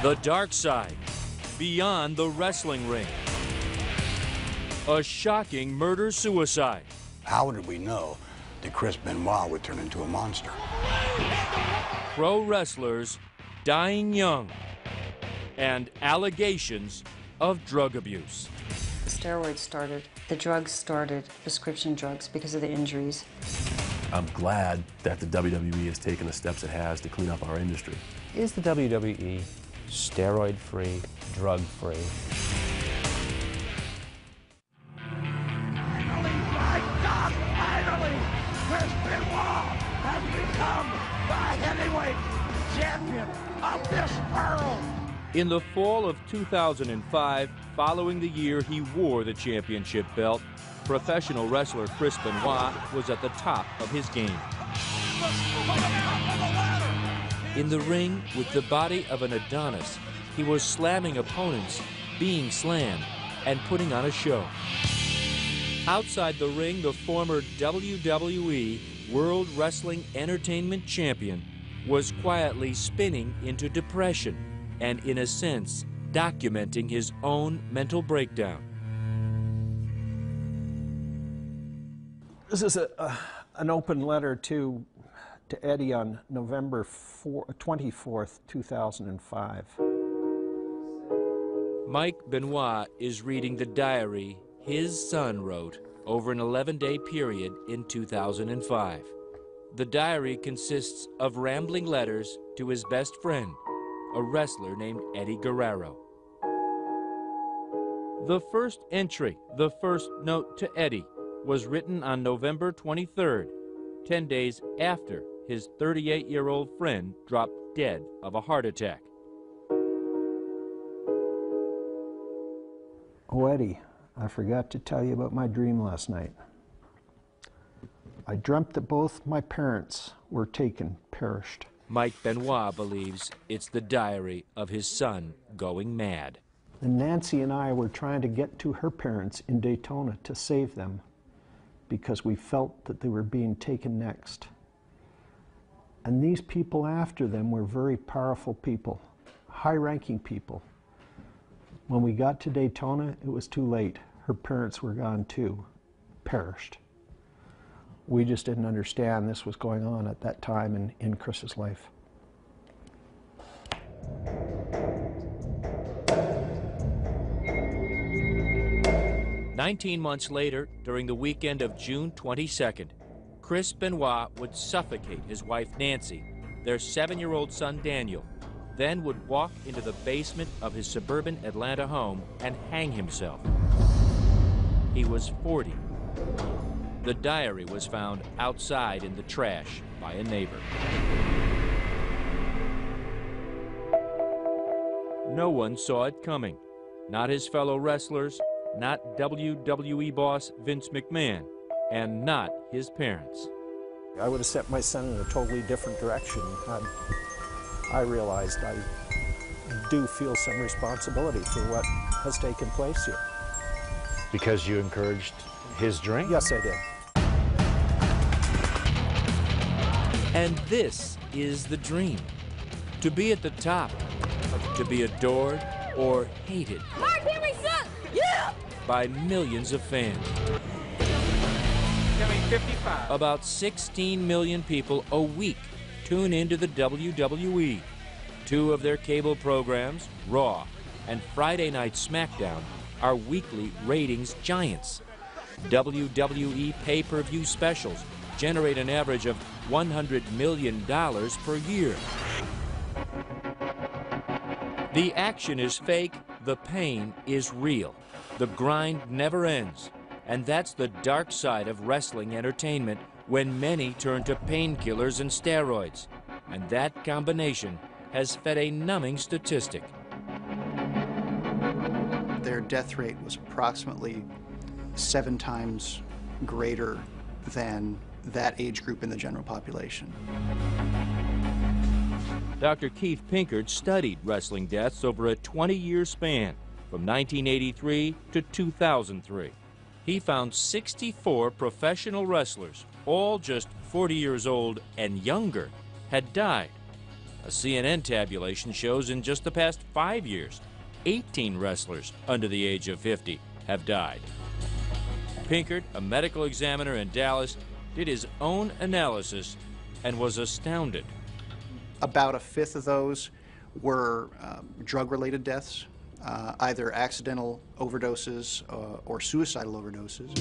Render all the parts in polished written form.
The dark side, beyond the wrestling ring. A shocking murder-suicide. How did we know that Chris Benoit would turn into a monster? Pro wrestlers dying young. And allegations of drug abuse. The steroids started, the drugs started, prescription drugs, because of the injuries. I'm glad that the WWE has taken the steps it has to clean up our industry. Is the WWE steroid-free, drug-free? Finally, my God, finally, Chris Benoit has become the heavyweight champion of this world. In the fall of 2005, following the year he wore the championship belt, professional wrestler Chris Benoit was at the top of his game. In the ring, with the body of an Adonis, he was slamming opponents, being slammed, and putting on a show. Outside the ring, the former WWE World Wrestling Entertainment Champion was quietly spinning into depression and, in a sense, documenting his own mental breakdown. This is an open letter to Eddie on November 24th, 2005. Mike Benoit is reading the diary his son wrote over an 11-day period in 2005. The diary consists of rambling letters to his best friend, a wrestler named Eddie Guerrero. The first entry, the first note to Eddie, was written on November 23rd, 10 days after his 38-year-old friend dropped dead of a heart attack. Oh, Eddie, I forgot to tell you about my dream last night. I dreamt that both my parents were taken, perished. Mike Benoit believes it's the diary of his son going mad. And Nancy and I were trying to get to her parents in Daytona to save them because we felt that they were being taken next. And these people after them were very powerful people, high-ranking people. When we got to Daytona, it was too late. Her parents were gone too, perished. We just didn't understand this was going on at that time in Chris's life. "19 months later, during the weekend of June 22nd, Chris Benoit would suffocate his wife Nancy, their 7-year-old son Daniel, then would walk into the basement of his suburban Atlanta home and hang himself. He was 40. The diary was found outside in the trash by a neighbor. No one saw it coming. Not his fellow wrestlers, not WWE boss Vince McMahon, and not his parents. I would have sent my son in a totally different direction. I realized I do feel some responsibility for what has taken place here. Because you encouraged his drink? Yes, I did. And this is the dream. To be at the top, to be adored or hated by millions of fans. About 16 million people a week tune into the WWE. 2 of their cable programs, Raw and Friday Night SmackDown, are weekly ratings giants. WWE pay-per-view specials generate an average of $100 million per year. The action is fake, the pain is real. The grind never ends. And that's the dark side of wrestling entertainment when many turn to painkillers and steroids. And that combination has fed a numbing statistic. Their death rate was approximately 7 times greater than that age group in the general population. Dr. Keith Pinkard studied wrestling deaths over a 20-year span from 1983 to 2003. He found 64 professional wrestlers, all just 40 years old and younger, had died. A CNN tabulation shows in just the past 5 years, 18 wrestlers under the age of 50 have died. Pinkert, a medical examiner in Dallas, did his own analysis and was astounded. About a fifth of those were drug-related deaths, either accidental overdoses or suicidal overdoses.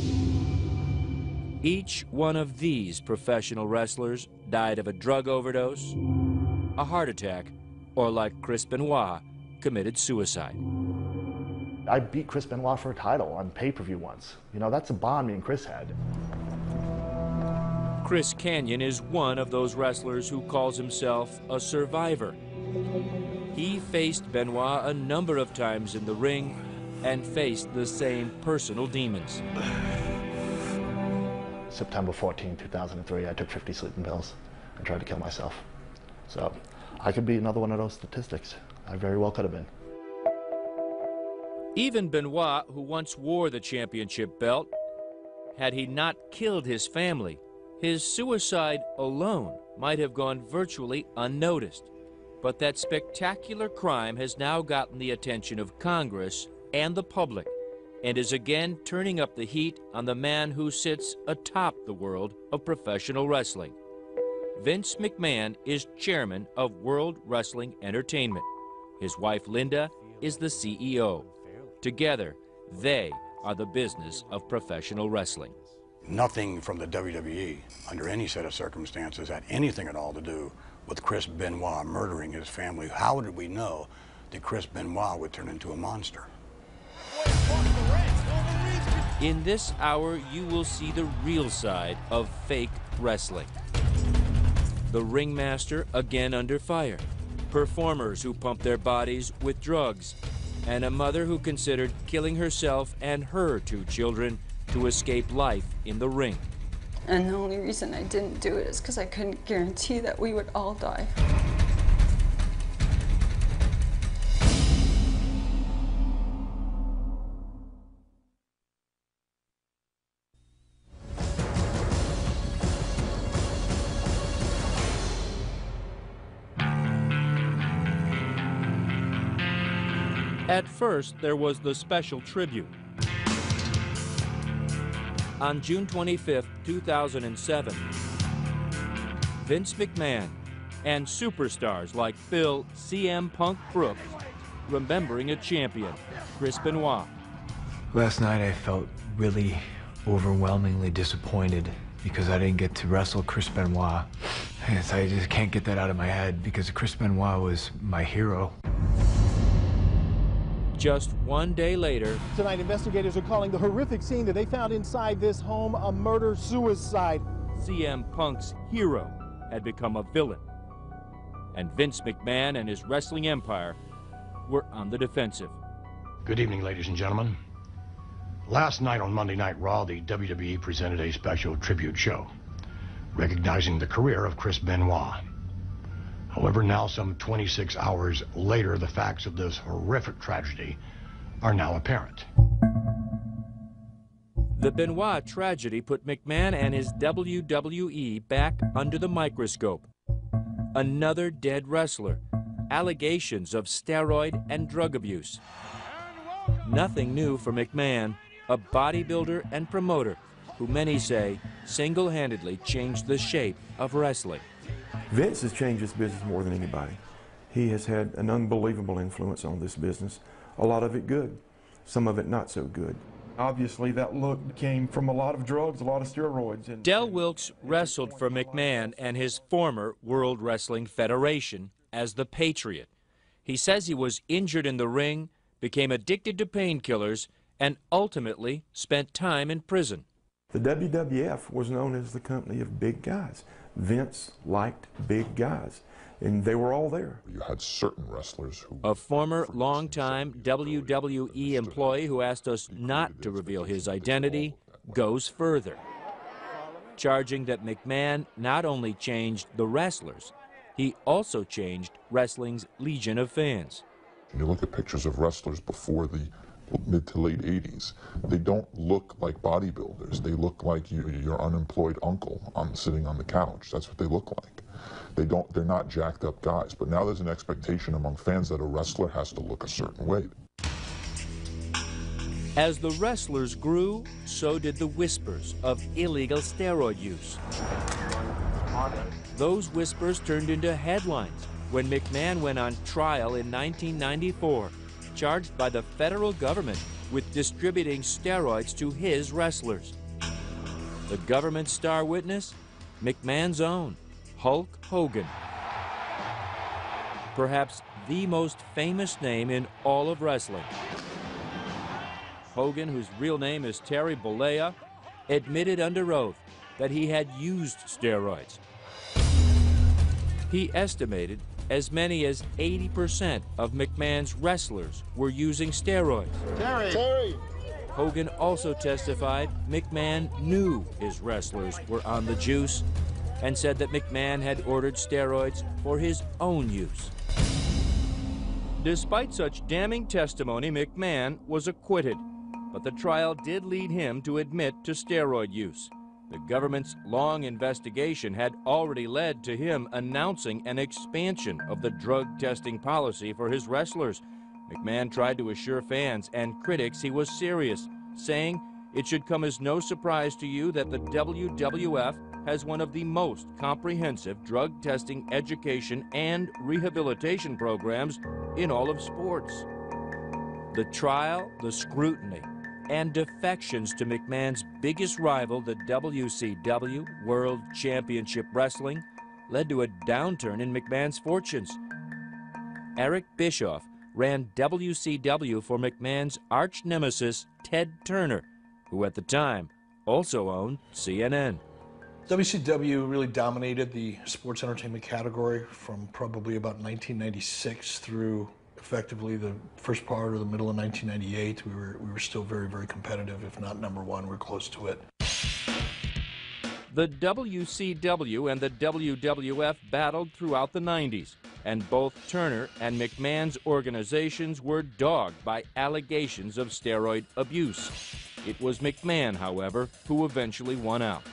Each one of these professional wrestlers died of a drug overdose, a heart attack, or like Chris Benoit, committed suicide. I beat Chris Benoit for a title on pay-per-view once. You know, that's a bond me and Chris had. Chris Kanyon is one of those wrestlers who calls himself a survivor. He faced Benoit a number of times in the ring and faced the same personal demons. September 14, 2003, I took 50 sleeping pills and tried to kill myself. So I could be another one of those statistics. I very well could have been. Even Benoit, who once wore the championship belt, had he not killed his family, his suicide alone might have gone virtually unnoticed. But that spectacular crime has now gotten the attention of Congress and the public, and is again turning up the heat on the man who sits atop the world of professional wrestling. Vince McMahon is chairman of World Wrestling Entertainment. His wife, Linda, is the CEO. Together, they are the business of professional wrestling. Nothing from the WWE, under any set of circumstances, had anything at all to do with Chris Benoit murdering his family. How did we know that Chris Benoit would turn into a monster? In this hour, you will see the real side of fake wrestling. The ringmaster again under fire, performers who pump their bodies with drugs, and a mother who considered killing herself and her 2 children to escape life in the ring. And the only reason I didn't do it is because I couldn't guarantee that we would all die. At first, there was the special tribute. On June 25, 2007, Vince McMahon and superstars like Phil CM Punk Brooks remembering a champion, Chris Benoit. Last night I felt really overwhelmingly disappointed because I didn't get to wrestle Chris Benoit. I just can't get that out of my head because Chris Benoit was my hero. Just one day later, tonight, investigators are calling the horrific scene that they found inside this home a murder-suicide. CM Punk's hero had become a villain, and Vince McMahon and his wrestling empire were on the defensive. Good evening, ladies and gentlemen. Last night on Monday Night Raw, the WWE presented a special tribute show, recognizing the career of Chris Benoit. However, now some 26 hours later, the facts of this horrific tragedy are now apparent. The Benoit tragedy put McMahon and his WWE back under the microscope. Another dead wrestler, allegations of steroid and drug abuse. Nothing new for McMahon, a bodybuilder and promoter who many say single-handedly changed the shape of wrestling. Vince has changed this business more than anybody. He has had an unbelievable influence on this business. A lot of it good, some of it not so good. Obviously, that look came from a lot of drugs, a lot of steroids. Del Wilkes wrestled for McMahon and his former World Wrestling Federation as the Patriot. He says he was injured in the ring, became addicted to painkillers, and ultimately spent time in prison. The WWF was known as the company of big guys. Vince liked big guys, and they were all there. You had certain wrestlers who... A former longtime WWE employee who asked us not to reveal his identity goes further, charging that McMahon not only changed the wrestlers, he also changed wrestling's legion of fans. You look at pictures of wrestlers before the mid to late 80s, they don't look like bodybuilders. They look like your unemployed uncle sitting on the couch. That's what they look like. They're not jacked up guys. But now there's an expectation among fans that a wrestler has to look a certain way. As the wrestlers grew, so did the whispers of illegal steroid use. Those whispers turned into headlines when McMahon went on trial in 1994, charged by the federal government with distributing steroids to his wrestlers. The government star witness? McMahon's own, Hulk Hogan. Perhaps the most famous name in all of wrestling. Hogan, whose real name is Terry Bollea, admitted under oath that he had used steroids. He estimated as many as 80% of McMahon's wrestlers were using steroids. Terry! Hogan also testified McMahon knew his wrestlers were on the juice and said that McMahon had ordered steroids for his own use. Despite such damning testimony, McMahon was acquitted, but the trial did lead him to admit to steroid use. The government's long investigation had already led to him announcing an expansion of the drug testing policy for his wrestlers. McMahon tried to assure fans and critics he was serious, saying, "It should come as no surprise to you that the WWF has one of the most comprehensive drug testing education and rehabilitation programs in all of sports." The trial, the scrutiny, and defections to McMahon's biggest rival, the WCW, World Championship Wrestling, led to a downturn in McMahon's fortunes. Eric Bischoff ran WCW for McMahon's arch-nemesis, Ted Turner, who at the time also owned CNN. WCW really dominated the sports entertainment category from probably about 1996 through effectively the first part or the middle of 1998. We were still very, very competitive, if not #1, we're close to it. The WCW and the WWF battled throughout the 90s, and both Turner and McMahon's organizations were dogged by allegations of steroid abuse. It was McMahon, however, who eventually won out.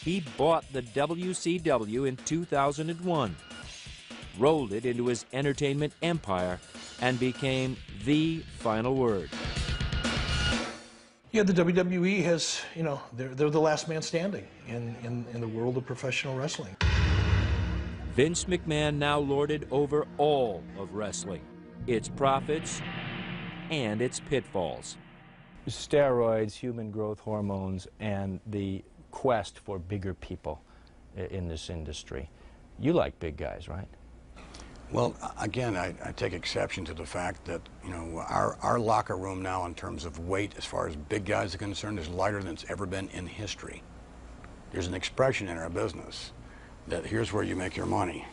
He bought the WCW in 2001, rolled it into his entertainment empire, and became the final word. Yeah, the WWE has, they're the last man standing in the world of professional wrestling. Vince McMahon now lorded over all of wrestling, its profits and its pitfalls. Steroids, human growth hormones, and the quest for bigger people in this industry. You like big guys, right? Well, again, I take exception to the fact that, our locker room now in terms of weight as far as big guys are concerned is lighter than it's ever been in history. There's an expression in our business that here's where you make your money.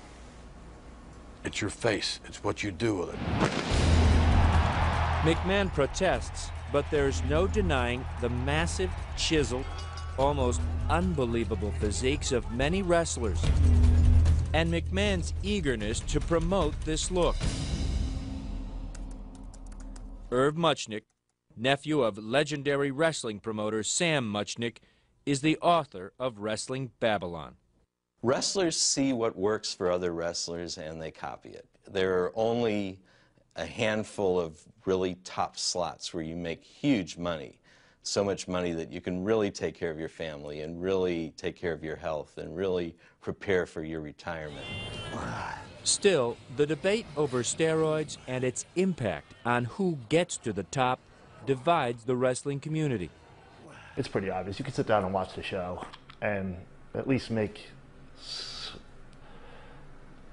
It's your face. It's what you do with it. McMahon protests, but there's no denying the massive, chiseled, almost unbelievable physiques of many wrestlers, and McMahon's eagerness to promote this look. Irv Muchnick, nephew of legendary wrestling promoter Sam Muchnick, is the author of Wrestling Babylon. Wrestlers see what works for other wrestlers and they copy it. There are only a handful of really top slots where you make huge money. So much money that you can really take care of your family and really take care of your health and really prepare for your retirement. Still, the debate over steroids and its impact on who gets to the top divides the wrestling community. It's pretty obvious. You can sit down and watch the show and at least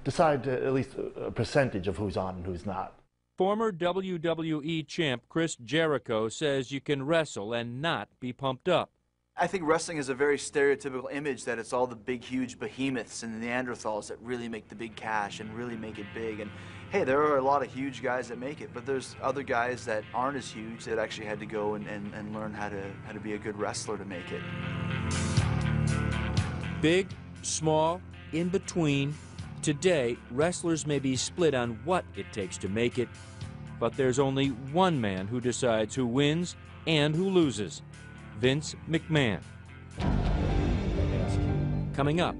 decide at least a percentage of who's on and who's not. Former WWE champ Chris Jericho says you can wrestle and not be pumped up. I think wrestling is a very stereotypical image that it's all the big, huge behemoths and the Neanderthals that really make the big cash and really make it big. And hey, there are a lot of huge guys that make it, but there's other guys that aren't as huge that actually had to go and learn how to be a good wrestler to make it. Big, small, in between. Today, wrestlers may be split on what it takes to make it, But there's only one man who decides who wins and who loses: Vince McMahon. Coming up,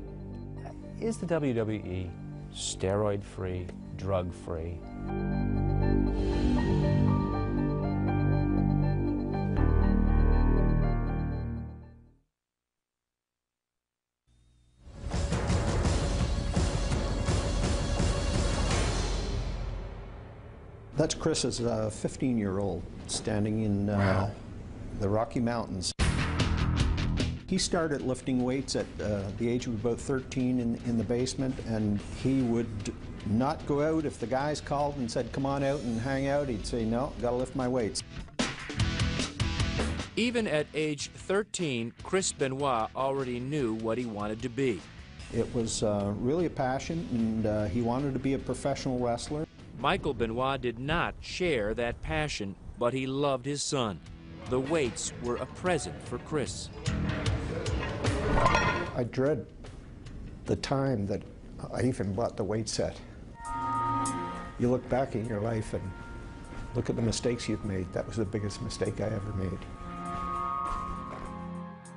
is the WWE steroid-free, drug-free? That's Chris as a 15-year-old standing in the Rocky Mountains. He started lifting weights at the age of about 13 in the basement, and he would not go out. If the guys called and said, "Come on out and hang out," he'd say, "No, gotta lift my weights." Even at age 13, Chris Benoit already knew what he wanted to be. It was really a passion, and he wanted to be a professional wrestler. Michael Benoit did not share that passion, but he loved his son. The weights were a present for Chris. I dread the time that I even bought the weight set. You look back in your life and look at the mistakes you've made. That was the biggest mistake I ever made.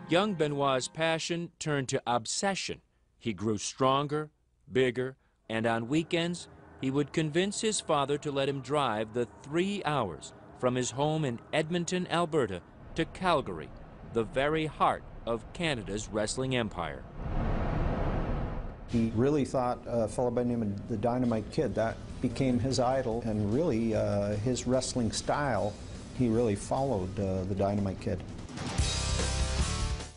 Young Benoit's passion turned to obsession. He grew stronger, bigger, and on weekends, he would convince his father to let him drive the 3 hours from his home in Edmonton, Alberta, to Calgary, the very heart of Canada's wrestling empire. He really thought a fellow by the name of the Dynamite Kid, that became his idol, and really his wrestling style, he really followed the Dynamite Kid.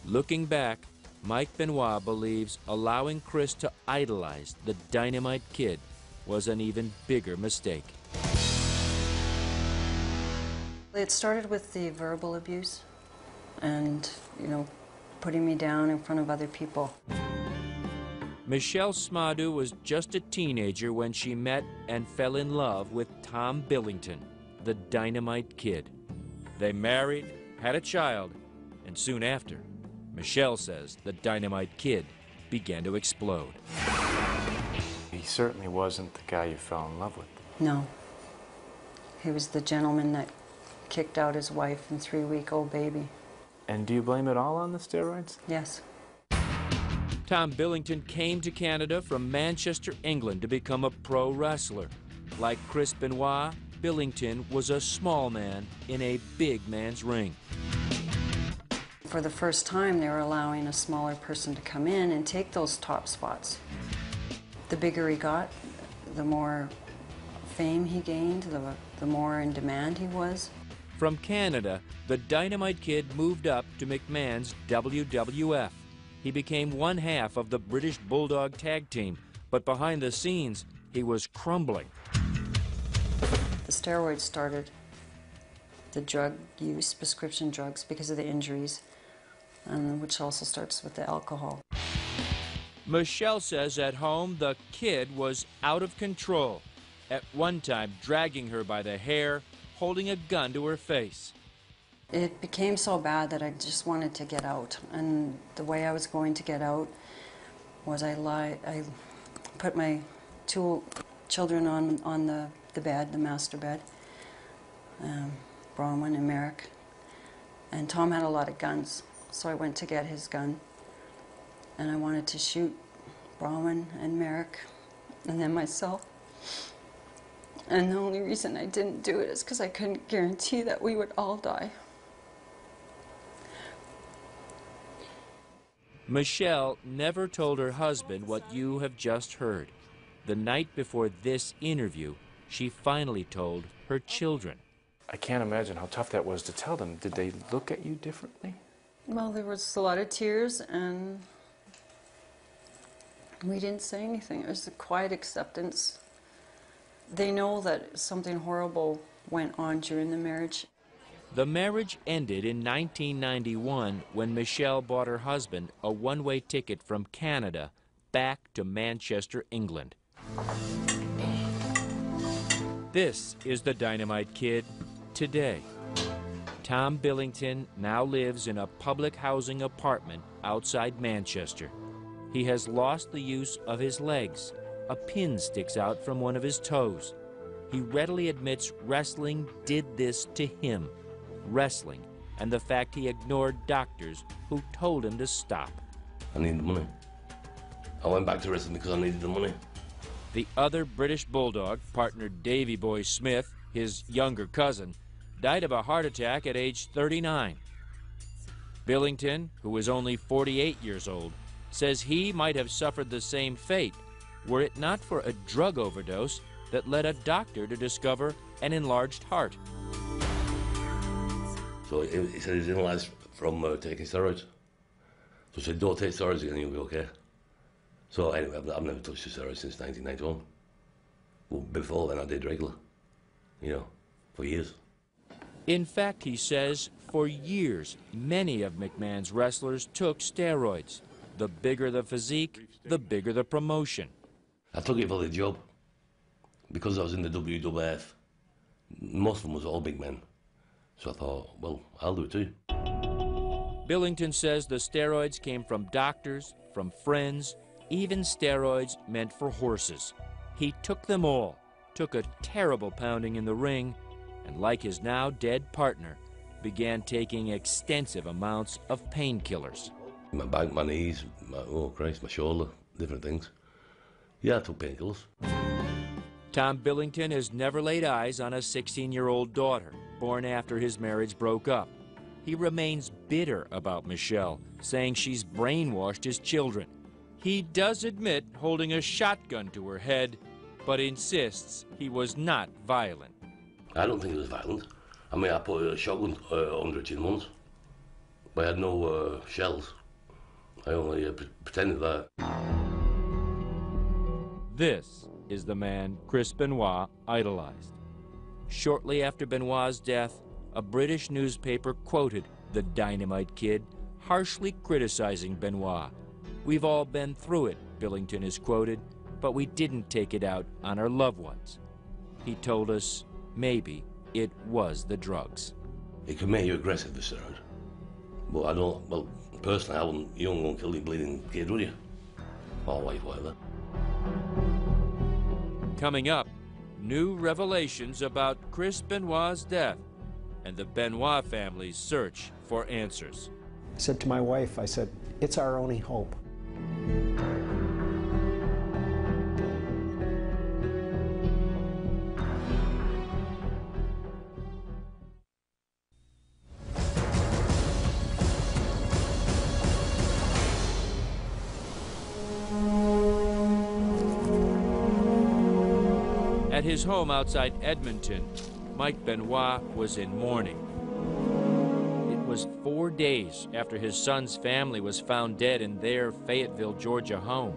Looking back, Mike Benoit believes allowing Chris to idolize the Dynamite Kid was an even bigger mistake. It started with the verbal abuse and, putting me down in front of other people. Michelle Smadu was just a teenager when she met and fell in love with Tom Billington, the Dynamite Kid. They married, had a child, and soon after, Michelle says the Dynamite Kid began to explode. He certainly wasn't the guy you fell in love with. No. He was the gentleman that kicked out his wife and 3-week-old baby. And do you blame it all on the steroids? Yes. Tom Billington came to Canada from Manchester, England to become a pro wrestler. Like Chris Benoit, Billington was a small man in a big man's ring. For the first time, they were allowing a smaller person to come in and take those top spots. The bigger he got, the more fame he gained, the more in demand he was. From Canada, the Dynamite Kid moved up to McMahon's WWF. He became one half of the British Bulldog tag team, but behind the scenes, he was crumbling. The steroids started, the drug use, prescription drugs, because of the injuries, which also starts with the alcohol. Michelle says at home the kid was out of control, at one time dragging her by the hair, holding a gun to her face. It became so bad that I just wanted to get out, and the way I was going to get out was I put my 2 children on the bed, the master bed, Bronwyn and Merrick, and Tom had a lot of guns, so I went to get his gun. And I wanted to shoot Bronwyn and Merrick, and then myself. And the only reason I didn't do it is because I couldn't guarantee that we would all die. Michelle never told her husband what you have just heard. The night before this interview, she finally told her children. I can't imagine how tough that was to tell them. Did they look at you differently? Well, there was a lot of tears, and we didn't say anything. It was a quiet acceptance. They know that something horrible went on during the marriage. The marriage ended in 1991 when Michelle bought her husband a one-way ticket from Canada back to Manchester, England. This is the Dynamite Kid today. Tom Billington now lives in a public housing apartment outside Manchester. He has lost the use of his legs. A pin sticks out from one of his toes. he readily admits wrestling did this to him. Wrestling and the fact he ignored doctors who told him to stop. I needed the money. I went back to wrestling because I needed the money. The other British Bulldog, partner Davy Boy Smith, his younger cousin, died of a heart attack at age 39. Billington, who was only 48 years old, says he might have suffered the same fate were it not for a drug overdose that led a doctor to discover an enlarged heart. So he said he's analysed from taking steroids. So he said, don't take steroids again, you'll be okay. So anyway, I've never touched the steroids since 1991. Well, before then I did regular, you know, for years. In fact, he says, for years, many of McMahon's wrestlers took steroids. The bigger the physique, the bigger the promotion. I took it for the job. Because I was in the WWF, most of them was all big men. So I thought, well, I'll do it too. Billington says the steroids came from doctors, from friends, even steroids meant for horses. He took them all, took a terrible pounding in the ring, and like his now dead partner, began taking extensive amounts of painkillers. My back, my knees, oh Christ, my shoulder, different things. Yeah, I took painkillers. Tom Billington has never laid eyes on a 16-year-old daughter, born after his marriage broke up. He remains bitter about Michelle, saying she's brainwashed his children. He does admit holding a shotgun to her head, but insists he was not violent. I don't think it was violent. I mean, I put a shotgun under her chin once, but I had no shells. I only pretended that. This is the man Chris Benoit idolized. Shortly after Benoit's death, a British newspaper quoted the Dynamite Kid, harshly criticizing Benoit. "We've all been through it," Billington is quoted, "but we didn't take it out on our loved ones." He told us maybe it was the drugs. It can make you aggressive, the steroid. But I don't, well, personally, I wouldn't, you don't go and kill your bleeding kid, would you? Or wife, whatever. Coming up, new revelations about Chris Benoit's death and the Benoit family's search for answers. I said to my wife, I said, it's our only hope. At his home outside Edmonton, Mike Benoit was in mourning. It was 4 days after his son's family was found dead in their Fayetteville, Georgia home.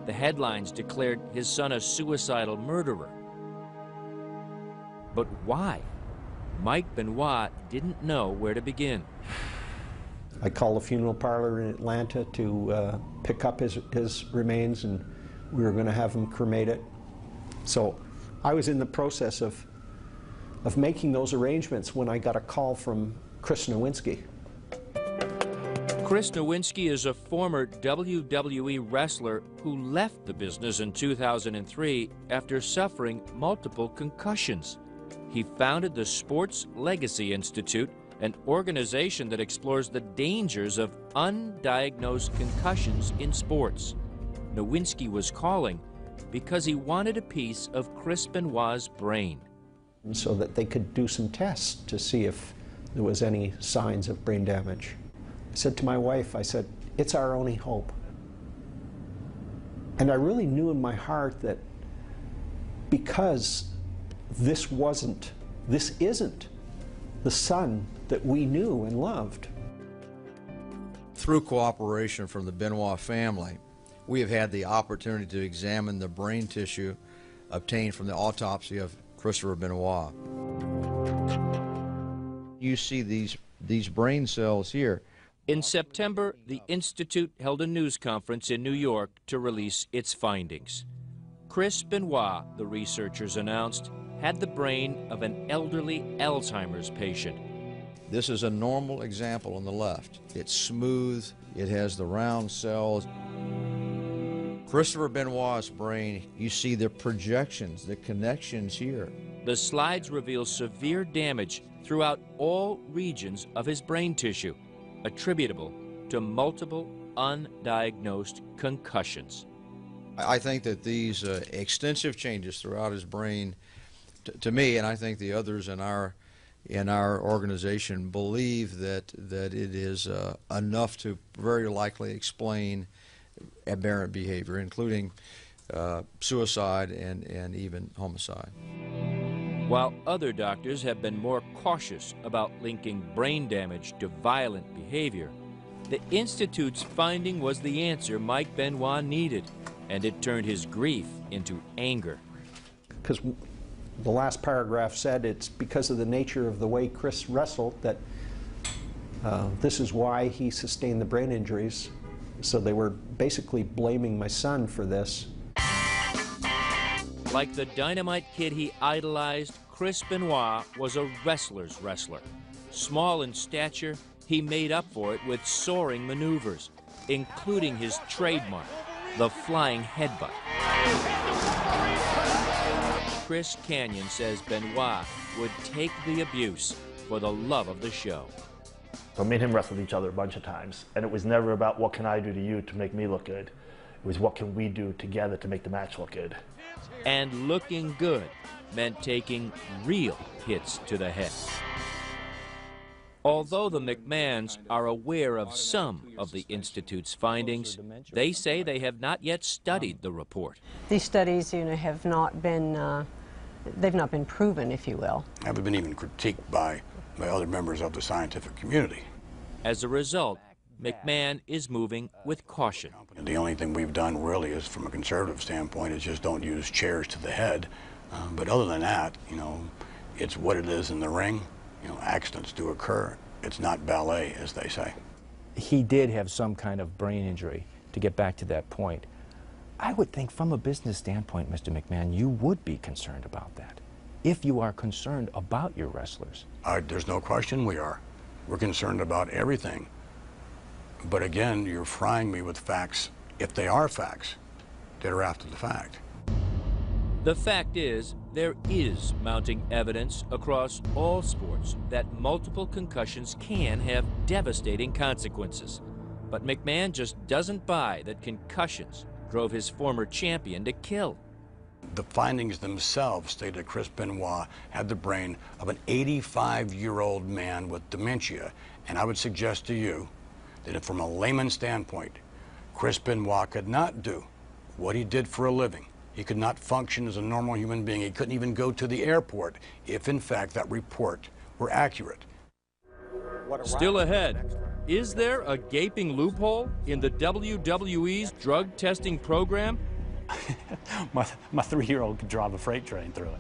The headlines declared his son a suicidal murderer. But why? Mike Benoit didn't know where to begin. I called a funeral parlor in Atlanta to pick up his remains, and we were going to have him cremated. So I was in the process of making those arrangements when I got a call from Chris Nowinski. Chris Nowinski is a former WWE wrestler who left the business in 2003 after suffering multiple concussions. He founded the Sports Legacy Institute, an organization that explores the dangers of undiagnosed concussions in sports. Nowinski was calling because he wanted a piece of Chris Benoit's brain. So that they could do some tests to see if there was any signs of brain damage. I said to my wife, I said, it's our only hope. And I really knew in my heart that because this isn't the son that we knew and loved. Through cooperation from the Benoit family, we have had the opportunity to examine the brain tissue obtained from the autopsy of Christopher Benoit. You see these brain cells here. In September, the Institute held a news conference in New York to release its findings. Chris Benoit, the researchers announced, had the brain of an elderly Alzheimer's patient. This is a normal example on the left. It's smooth, it has the round cells. Christopher Benoit's brain, you see the projections, the connections here. The slides reveal severe damage throughout all regions of his brain tissue, attributable to multiple undiagnosed concussions. I think that these extensive changes throughout his brain, to me, and I think the others in our organization believe that it is enough to very likely explain aberrant behavior, including suicide and even homicide. While other doctors have been more cautious about linking brain damage to violent behavior, the Institute's finding was the answer Mike Benoit needed, and it turned his grief into anger. Because the last paragraph said it's because of the nature of the way Chris wrestled that this is why he sustained the brain injuries. So they were basically blaming my son for this. Like the Dynamite Kid he idolized, Chris Benoit was a wrestler's wrestler. Small in stature, he made up for it with soaring maneuvers, including his trademark, the flying headbutt. Chris Canyon says Benoit would take the abuse for the love of the show. So me and him wrestled each other a bunch of times, and it was never about what can I do to you to make me look good. It was what can we do together to make the match look good. And looking good meant taking real hits to the head. Although the McMahons are aware of some of the Institute's findings, they say they have not yet studied the report. These studies, have not been, they've not been proven, if you will. Haven't been even critiqued by other members of the scientific community. As a result, McMahon is moving with caution. The only thing we've done really is, from a conservative standpoint, is just don't use chairs to the head. But other than that, it's what it is in the ring. Accidents do occur. It's not ballet, as they say. He did have some kind of brain injury, to get back to that point. I would think from a business standpoint, Mr. McMahon, you would be concerned about that, if you are concerned about your wrestlers. There's no question we are. We're concerned about everything. But again, you're frying me with facts, if they are facts, that are after the fact. The fact is, there is mounting evidence across all sports that multiple concussions can have devastating consequences. But McMahon just doesn't buy that concussions drove his former champion to kill. The findings themselves state that Chris Benoit had the brain of an 85-year-old man with dementia. And I would suggest to you that from a layman's standpoint, Chris Benoit could not do what he did for a living. He could not function as a normal human being. He couldn't even go to the airport if, in fact, that report were accurate. Still ahead, is there a gaping loophole in the WWE's drug testing program? My 3-year-old could drive a freight train through it.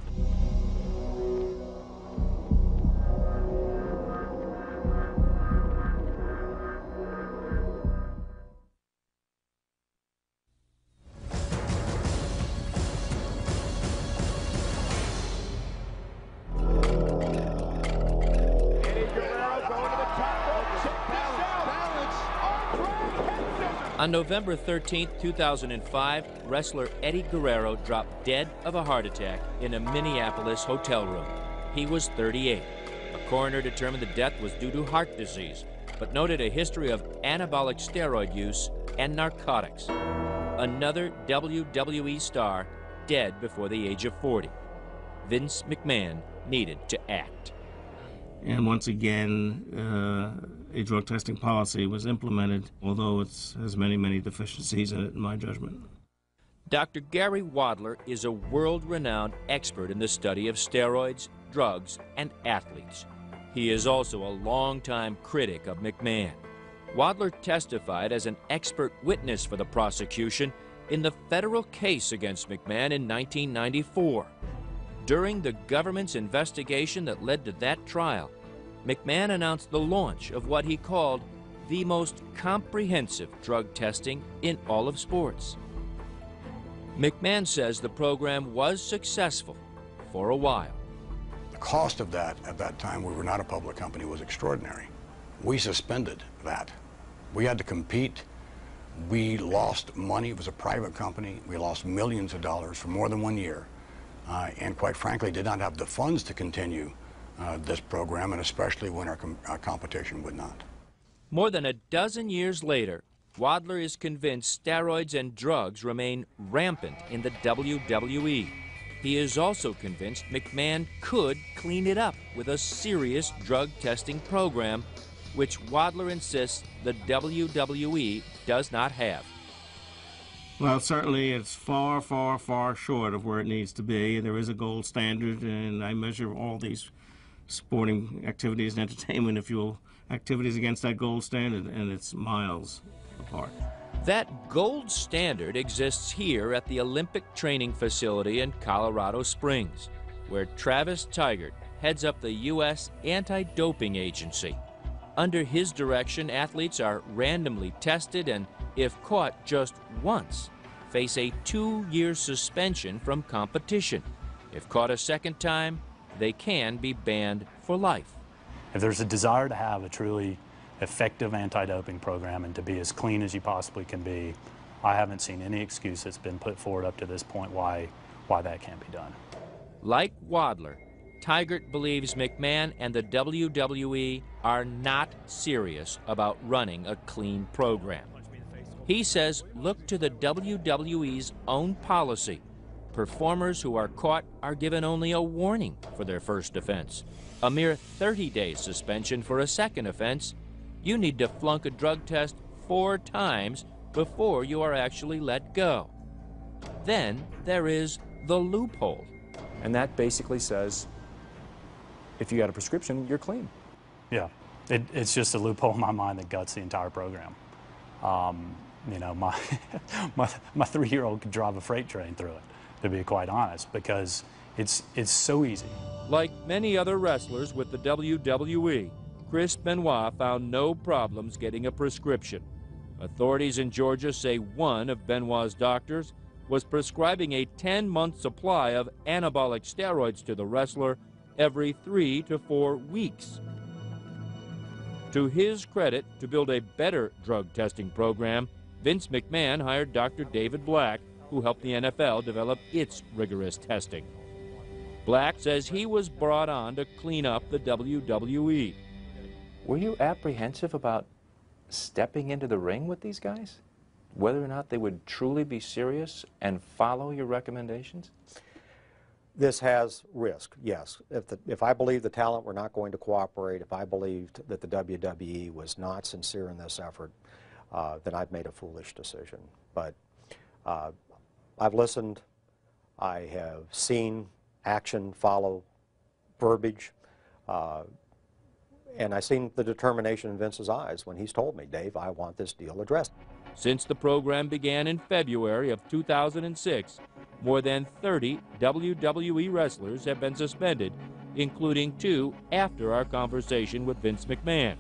On November 13, 2005, wrestler Eddie Guerrero dropped dead of a heart attack in a Minneapolis hotel room. He was 38. A coroner determined the death was due to heart disease, but noted a history of anabolic steroid use and narcotics. Another WWE star dead before the age of 40. Vince McMahon needed to act. And once again, a drug testing policy was implemented, although it has many, many deficiencies in it, in my judgment. Dr. Gary Wadler is a world-renowned expert in the study of steroids, drugs, and athletes. He is also a longtime critic of McMahon. Wadler testified as an expert witness for the prosecution in the federal case against McMahon in 1994. During the government's investigation that led to that trial, McMahon announced the launch of what he called the most comprehensive drug testing in all of sports. McMahon says the program was successful for a while. The cost of that at that time, we were not a public company, was extraordinary. We suspended that. We had to compete. We lost money. It was a private company. We lost millions of dollars for more than 1 year. and quite frankly did not have the funds to continue this program, and especially when our competition would not. More than a dozen years later, Wadler is convinced steroids and drugs remain rampant in the WWE. He is also convinced McMahon could clean it up with a serious drug testing program, which Wadler insists the WWE does not have. Well, certainly it's far, far, far short of where it needs to be. There is a gold standard, and I measure all these sporting activities and entertainment, if you will, activities against that gold standard, and it's miles apart. That gold standard exists here at the Olympic Training Facility in Colorado Springs, where Travis Tigert heads up the U.S. Anti-Doping Agency. Under his direction, athletes are randomly tested and, if caught just once, face a 2-year suspension from competition. If caught a second time, they can be banned for life. If there's a desire to have a truly effective anti-doping program and to be as clean as you possibly can be, I haven't seen any excuse that's been put forward up to this point why that can't be done. Like Wadler, Tigert believes McMahon and the WWE are not serious about running a clean program. He says look to the WWE's own policy. Performers who are caught are given only a warning for their first offense. A mere 30-day suspension for a second offense. You need to flunk a drug test 4 times before you are actually let go. Then there is the loophole. And that basically says, if you got a prescription, you're clean. Yeah, it's just a loophole in my mind that guts the entire program. You know, my 3-year-old could drive a freight train through it, to be quite honest, because it's so easy. Like many other wrestlers with the WWE, Chris Benoit found no problems getting a prescription. Authorities in Georgia say one of Benoit's doctors was prescribing a 10-month supply of anabolic steroids to the wrestler every 3 to 4 weeks. To his credit, to build a better drug testing program, Vince McMahon hired Dr. David Black, who helped the NFL develop its rigorous testing. Black says he was brought on to clean up the WWE. Were you apprehensive about stepping into the ring with these guys? Whether or not they would truly be serious and follow your recommendations? This has risk, yes. If I believed the talent were not going to cooperate, if I believed that the WWE was not sincere in this effort, then I've made a foolish decision. But I've listened. I have seen action follow verbiage. And I've seen the determination in Vince's eyes when he's told me, Dave, I want this deal addressed. Since the program began in February of 2006, more than 30 WWE wrestlers have been suspended, including 2 after our conversation with Vince McMahon.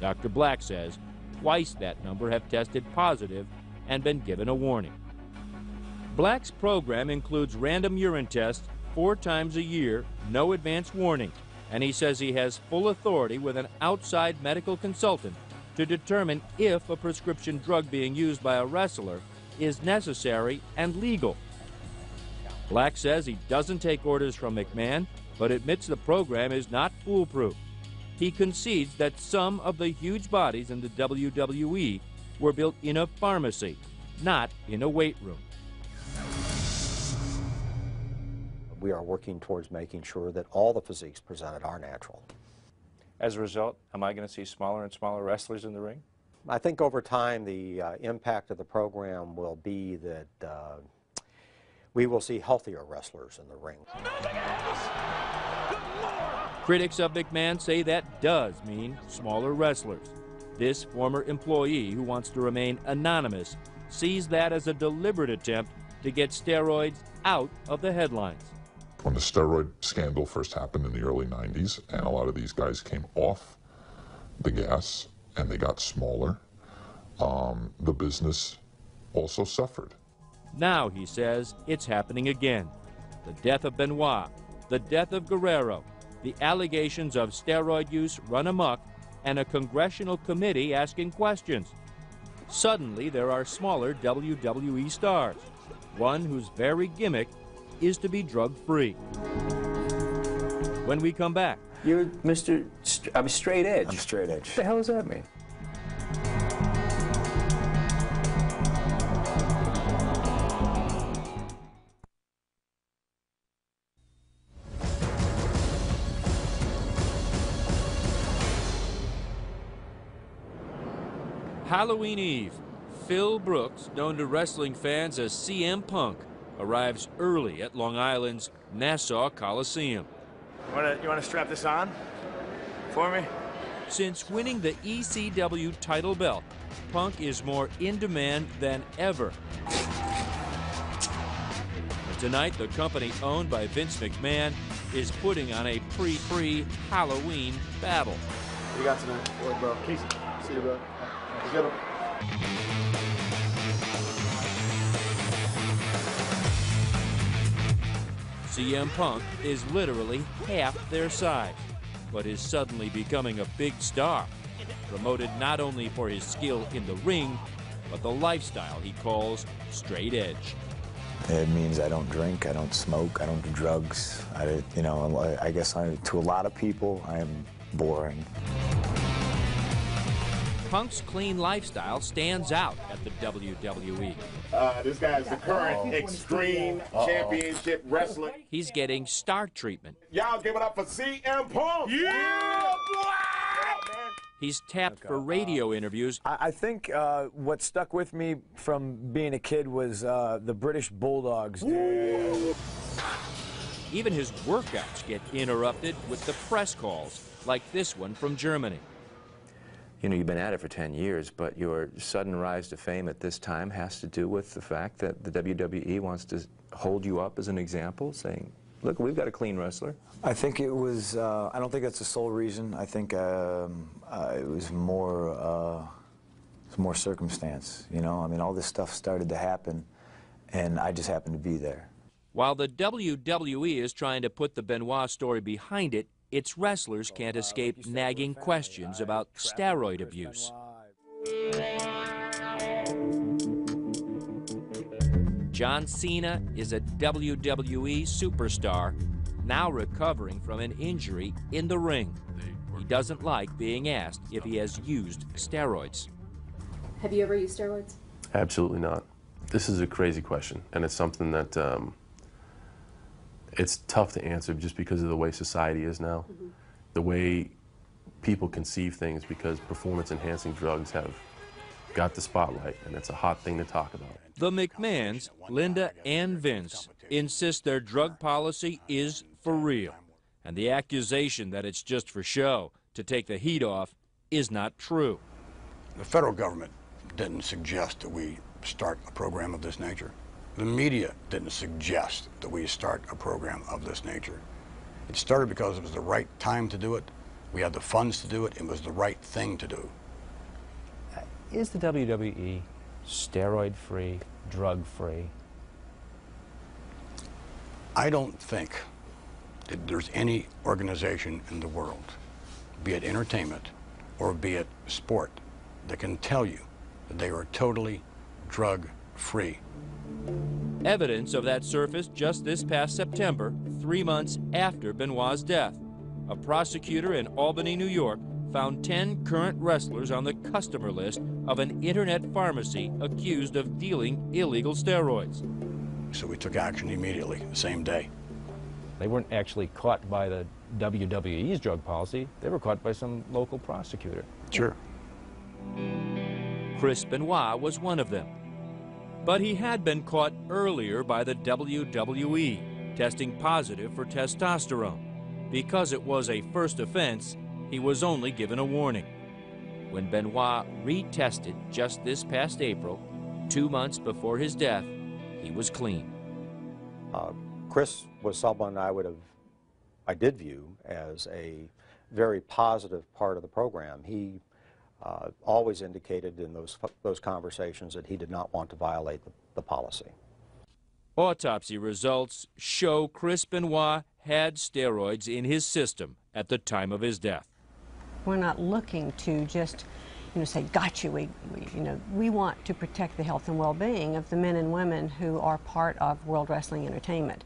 Dr. Black says twice that number have tested positive and been given a warning. Black's program includes random urine tests 4 times a year, no advance warning, and he says he has full authority with an outside medical consultant to determine if a prescription drug being used by a wrestler is necessary and legal. Black says he doesn't take orders from McMahon, but admits the program is not foolproof. He concedes that some of the huge bodies in the WWE were built in a pharmacy, not in a weight room. We are working towards making sure that all the physiques presented are natural. As a result, am I going to see smaller and smaller wrestlers in the ring? I think over time the impact of the program will be that we will see healthier wrestlers in the ring. Critics of McMahon say that does mean smaller wrestlers. This former employee, who wants to remain anonymous, sees that as a deliberate attempt to get steroids out of the headlines. When the steroid scandal first happened in the early 90s, and a lot of these guys came off the gas and they got smaller, the business also suffered. Now, he says, it's happening again. The death of Benoit, the death of Guerrero, the allegations of steroid use run amok, and a congressional committee asking questions. Suddenly, there are smaller WWE stars, one whose very gimmick is to be drug-free. When we come back, You're Mr. I'm straight edge. I'm straight edge. What the hell does that mean? Halloween Eve. Phil Brooks, known to wrestling fans as CM Punk, arrives early at Long Island's Nassau Coliseum. You want to strap this on for me? Since winning the ECW title belt, Punk is more in demand than ever. And tonight, the company owned by Vince McMahon is putting on a pre-Halloween battle. What you got tonight? Boy, bro. Casey. See you, bro. Let's get him. CM Punk is literally half their size, but is suddenly becoming a big star, promoted not only for his skill in the ring, but the lifestyle he calls straight edge. It means I don't drink, I don't smoke, I don't do drugs. I guess to a lot of people, I am boring. Punk's clean lifestyle stands out at the WWE. This guy is the current Extreme Championship wrestler. He's getting star treatment. Y'all give it up for CM Punk! Yeah, boy! He's tapped for radio interviews. I think what stuck with me from being a kid was the British Bulldogs. Even his workouts get interrupted with the press calls, like this one from Germany. You know, you've been at it for 10 years, but your sudden rise to fame at this time has to do with the fact that the WWE wants to hold you up as an example, saying, look, we've got a clean wrestler. I think it was, I don't think that's the sole reason. I think it was more circumstance, you know? I mean, all this stuff started to happen, and I just happened to be there. While the WWE is trying to put the Benoit story behind it, its wrestlers can't escape nagging questions about steroid abuse. John Cena is a WWE superstar, now recovering from an injury in the ring. He doesn't like being asked if he has used steroids. Have you ever used steroids? Absolutely not. This is a crazy question, and it's something that it's tough to answer just because of the way society is now, the way people conceive things, because performance-enhancing drugs have got the spotlight, and it's a hot thing to talk about. The McMahons, Linda and Vince, insist their drug policy is for real, and the accusation that it's just for show to take the heat off is not true. The federal government didn't suggest that we start a program of this nature. The media didn't suggest that we start a program of this nature. It started because it was the right time to do it. We had the funds to do it. It was the right thing to do. Is the WWE steroid-free, drug-free? I don't think that there's any organization in the world, be it entertainment or be it sport, that can tell you that they are totally drug-free. Evidence of that surfaced just this past September, 3 months after Benoit's death. A prosecutor in Albany, New York, found 10 current wrestlers on the customer list of an internet pharmacy accused of dealing illegal steroids. So we took action immediately, the same day. They weren't actually caught by the WWE's drug policy. They were caught by some local prosecutor. Sure. Chris Benoit was one of them. But he had been caught earlier by the WWE, testing positive for testosterone. Because it was a first offense, he was only given a warning. When Benoit retested just this past April, 2 months before his death, he was clean. Chris was someone I did view as a very positive part of the program. He always indicated in those conversations that he did not want to violate the policy. Autopsy results show Chris Benoit had steroids in his system at the time of his death. We're not looking to just, say, got you. We want to protect the health and well-being of the men and women who are part of World Wrestling Entertainment.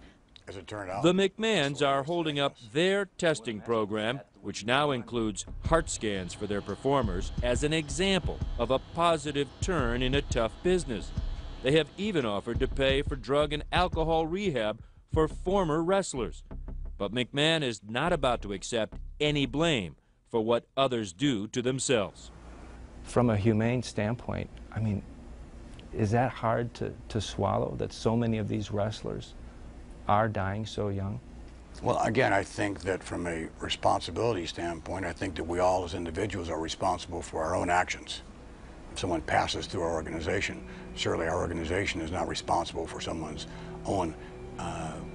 as it turned out. The McMahons are holding up their testing program, which now includes heart scans for their performers, as an example of a positive turn in a tough business. They have even offered to pay for drug and alcohol rehab for former wrestlers. But McMahon is not about to accept any blame for what others do to themselves. From a humane standpoint, I mean, is that hard to swallow, that so many of these wrestlers are dying so young? Well, again, I think that from a responsibility standpoint, I think that we all as individuals are responsible for our own actions. If someone passes through our organization, certainly our organization is not responsible for someone's own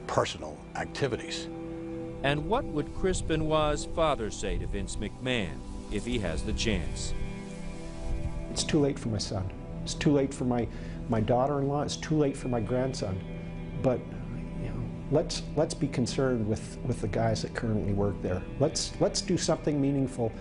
personal activities. And what would Chris Benoit's father say to Vince McMahon if he has the chance? It's too late for my son. It's too late for my daughter-in-law. It's too late for my grandson. But you know, let's be concerned with the guys that currently work there. Let's do something meaningful